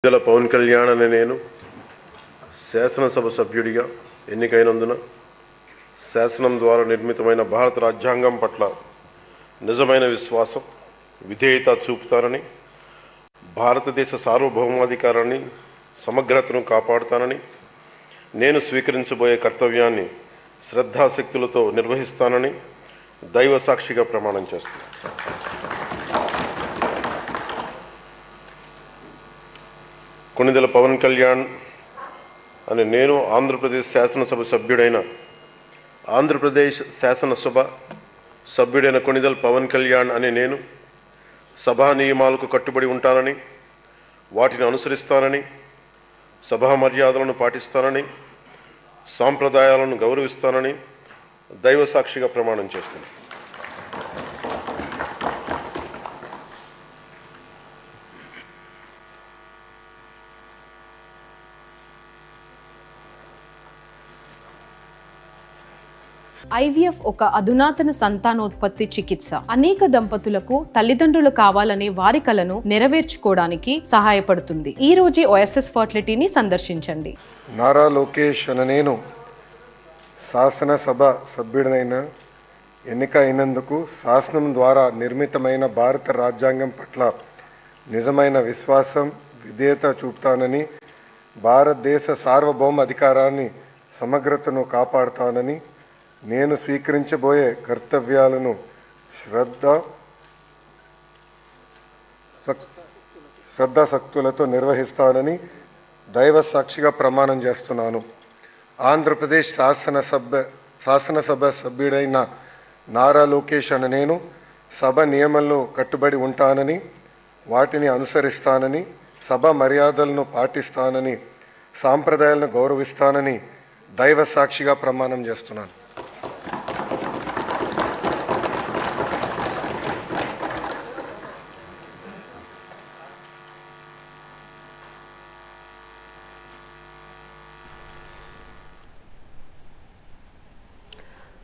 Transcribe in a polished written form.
పవన్ కళ్యాణ్ అనే నేను శాసనసభ సభ్యుడిగా ఎన్నికైనందున శాసనం ద్వారా నిర్మితమైన భారత రాజ్యాంగం పట్ల నిజమైన విశ్వాసం, విధేయత చూపుతానని, భారతదేశ సార్వభౌమాధికారాన్ని, సమగ్రతను కాపాడుతానని, నేను స్వీకరించబోయే కర్తవ్యాన్ని శ్రద్ధాశక్తులతో నిర్వహిస్తానని దైవ సాక్షిగా ప్రమాణం చేస్తాను. కొణిదెల పవన్ కళ్యాణ్ అనే నేను ఆంధ్రప్రదేశ్ శాసనసభ సభ్యుడైన కొణిదెల పవన్ కళ్యాణ్ అనే నేను సభా నియమాలకు కట్టుబడి ఉంటానని, వాటిని అనుసరిస్తానని, సభా మర్యాదలను పాటిస్తానని, సాంప్రదాయాలను గౌరవిస్తానని దైవ సాక్షిగా ప్రమాణం చేస్తున్నాను. ఐవీఎఫ్ ఒక అధునాతన సంతానోత్పత్తి చికిత్స. అనేక దంపతులకు తల్లిదండ్రులు కావాలనే వారి కలను నెరవేర్చుకోవడానికి సహాయపడుతుంది. ఈ రోజే ఓఎస్ఎస్ ఫర్టిలిటీని సందర్శించండి. నారా లోకేష్ అనే నేను శాసనసభ సభ్యుడినైన ఎన్నిక అయినందుకు శాసనం ద్వారా నిర్మితమైన భారత రాజ్యాంగం పట్ల నిజమైన విశ్వాసం, విధేయత చూపుతానని, భారతదేశ సార్వభౌమ అధికారాన్ని, సమగ్రతను కాపాడుతానని, నేను స్వీకరించబోయే కర్తవ్యాలను శ్రద్ధాశక్తులతో నిర్వహిస్తానని దైవ సాక్షిగా ప్రమాణం చేస్తున్నాను. ఆంధ్రప్రదేశ్ శాసనసభ సభ్యుడైన నారా లోకేష్ అనే నేను సభ నియమాల్లో కట్టుబడి ఉంటానని, వాటిని అనుసరిస్తానని, సభ మర్యాదలను పాటిస్తానని, సాంప్రదాయాలను గౌరవిస్తానని దైవ సాక్షిగా ప్రమాణం చేస్తున్నాను.